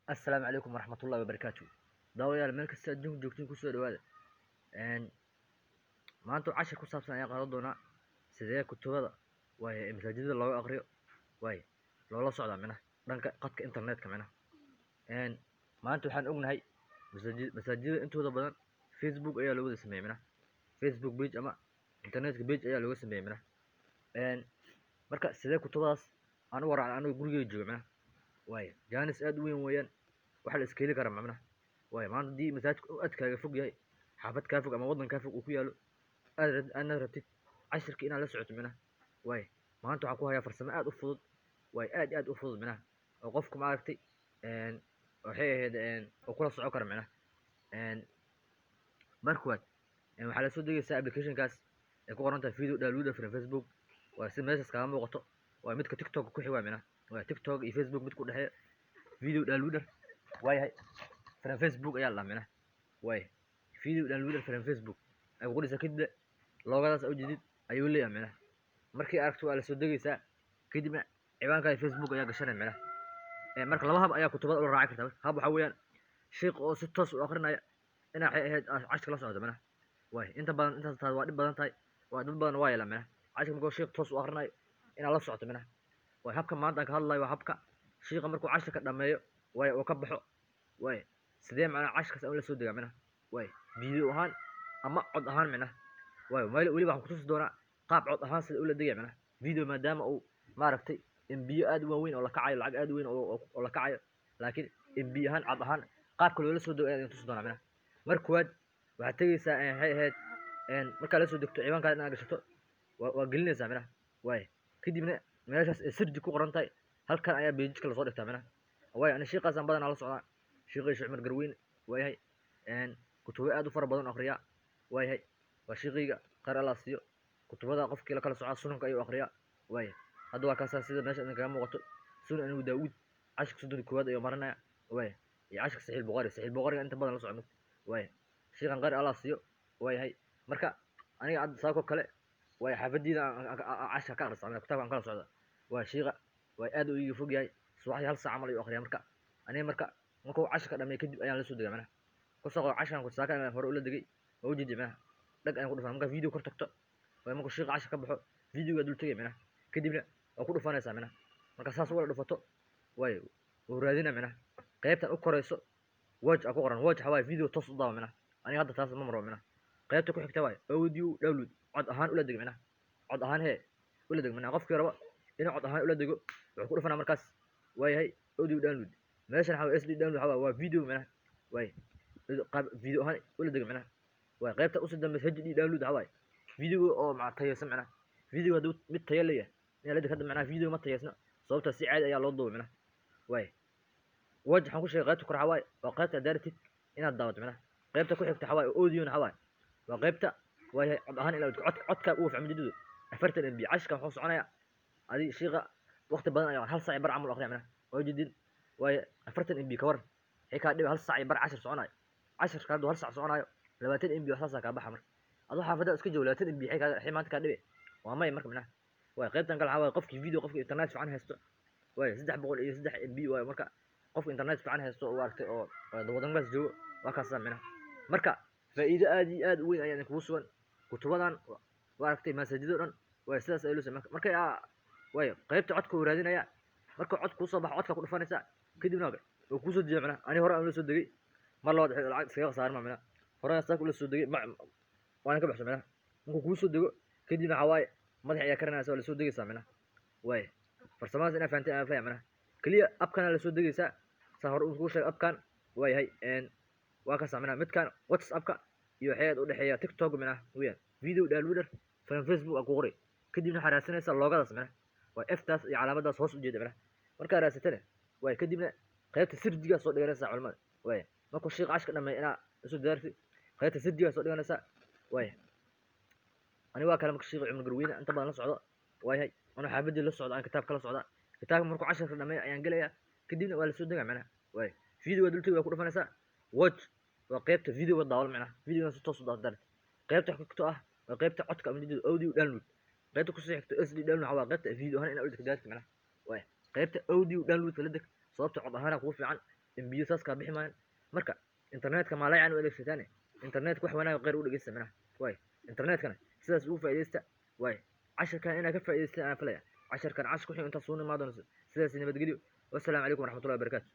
السلام عليكم ورحمة الله وبركاته. دaawayaal meel kasta adduunka joogtiin kusoo dhawaada. Maanta cashar ku saabsan ayaan qaadan doonaa sidee kutubada masaajidada looga aqriyo loola socdaa dhanka qadka internetka maanta waxaan ognahay masaajidada intooda badan Facebook ayaa loo wada sameeyay Facebook page ama internetka page ayaa looga sameeyay marka sidee kutubadaas aan u waraacno aniga gurigeyga jooga jaanis aad u weyn weeyaan waxa la iska heli karaa maanta haddii masaajidka uu aadkaaga fog yahay xaafad kaa fog ama waddan kaa fog uu ku yaalo aadna rabtid cashirka inaad la socoto maanta waxaan ku hayaa farsamo aad u fudud aad u fudud oo qofku maaragtay waxay ahayd oo kula socon kara marka waxaa la soo degaysaa applicationkaas ay ku qoran tahay video downloader from Facebook si meeshaas kaaga muuqato midka TikTok ku xiga TikTok iyo Facebook mid ku dhexeeya video downloader from Facebook ayaa la video downloader from Facebook ay ku qoraysaa kadib loogadaas u jidid ayuu leeyahay markii aragto waa la soo degaysaa kadibna ciwaanka Facebook ayaa gashanay marka laba hab ayaa kutubada u raaci kartaa hab waxa weeyaan sheekh oo si toos u akhrinaya ina waxay ahayd cashka la socdo inta badan intaas tahay waa dhib badan tahay dad badan waa yeelan cashka markuu sheekh toos u akhrinayo ina la socoto habka maanta aan ka hadlayo waa habka sheekha markuu cashka dhameeyo oo ka baxo sidee cashkaas aan la soo degaa video ahaan ama cod ahaan weli waxaan ku tusi doonaa qaab cod ahaan sida ula degay video maadaama uu maaragtay MB aad u weyn oo la kacayo lacag aad u weyn oo la kacayo laakiin MB ahaan cod ahaan qaabka loola soo dego ayaan tusi doonaa marka waxaad tegaysaa waxay ahayd markaa la soo degto ciwaankaada inaad gashato waa gelinaysaa kadibna meeshaas ay sirji ku qoran tahay halkan ayaa beejka lasoo dhigtaa ani sheekhaasaan badanaa la socdaa sheekhay Cumar Garweyn kutubo aad u fara badan akhriyaa waa sheekhiga qaar Allah siiyo kutubada qofkii la kala socda sunanka ayuu akhriyaa hadda waa kaasa sida meesha idin kaga muuqato sunan anu Daawud cashka sodon koowaad ayuu marinaya iyo cashka Sahih Bukhari inta badan la socdo sheekhan qaar Allah siiyo marka aniga aad saako kale xaafadiida cashka ka akhrisaa kitaabkan kala socda sheekha aad u iga fog yahay subaxdii hal saac camal ayuu akhriyaa marka markuu cashka dhameeyo kadib ayaan la soo degaa kusoo cashkan ku saakan hore ula degay oo u jeedi dhag ayaan ku dhufan marka video kor tagto markuu sheekha cashka ka baxo videoga dul tagay kadibna waa ku dhufanaysaa marka saas wala dhufato oo raadina qaybtan u koreyso watch ku qoran watch video toos u daawa aniga hadda taas ma maro qaybta ku xigta audio download cod ahaan ula deg cod ahaan ula deg qofkii rabo inuu cod ahaan ula dego wuxuu ku dhufanaa markaas audio download meeshan SD download waa video qaab video ahaan ula deg qaybta u soo dambaysa HD download video oo tayeysan video haduu mid tayo leeyahay ina la dhigto video ma tayeysna sababta si caadi ayaa loo duubay waxaan ku sheegay qaybta kor waa qaybta directed inaad daawato qaybta ku xigta audio waa qaybta cod ahaan ila codka uu fahmo jiddu 40 MB cashka wuxuu soconaya adi sheekha waqti badan ayaa hal saac bar camal akhriya oo jidin 40 MB ka war ka dhib hal saac bar cashar soconayo cashirka haduu hal saac soconayo 20 MB waxa ka baxa adoo xaafada iska joogo 20 MB maanta ka dhibe waa may marka qaybtan kale qofkii video qofkii internet fiican haysto 303 MB marka qof internet fiican haysto oo aragtay oo waddankaas joogo waa ka sameeyna marka faa'iido aad u weyn ayaan ku sugan kutubadan aragtay masaajidada dhan sidaas ay loo sameeyay marka qaybta codka uu raadinaya marka cod ku soo baxo codka ku dhufanaysa kadibna oo ku soo jeedana ani hore aan la soo degay mar labaad lacag iskaga saarma hore asaga la soo degay waan ka baxshay markuu ku soo dego kadibna madax ayaa karanaysa oo la soo degaysaa farsamadaas ina fahanteen aan fahmana kaliya abkan la soo degaysaa sa hore uu ku sheegay abkan waa ka sameeyna midkan WhatsApp-ka iyo waxyaad u dhaxeeya TikTok video downloader from Facebook ku qoray kadibna xaraasanaysa loogadaas F-taas iyo calaamadaas hoos u jeeda marka raasatana kadibna qaybta sirjiga soo dhiganaysa culimada markuu sheekh cashka dhameeyo ina isu daarti qaybta sirjiga soo dhiganaysa ani waa kala markuu sheekh Cumar Garweyn inta badan la socdo ana xaafadii la socdo aan kitaab kala socda kitaabka markuu cashka dhameeyo ayaan galaya kadibna waa la soo degaa video dul tagay ku dhufanaysa watch waa qaybta video daawal video si toos u daawal qaybta xigto waa qaybta codka ama audio download qaybta ku soo xigto SD download qaybta video ahaan ina u dhigto qaybta audio download la deg sababta cod ahaan ku fiican MB saas kaa bixi maayan marka internetka maalayacan u adeegsataane internetka wax wanaag qeyr u dhegeysta micnaha waay internetkana sidaas ugu faa'iidaysta waay casharkan inaad ka faa'iidaystaan aan filaya casharkan cashar ku xigta intaas soo nimaadona sidaas nabadgelyo wassalaamu calaykum waraxmatullahi wabarakaatu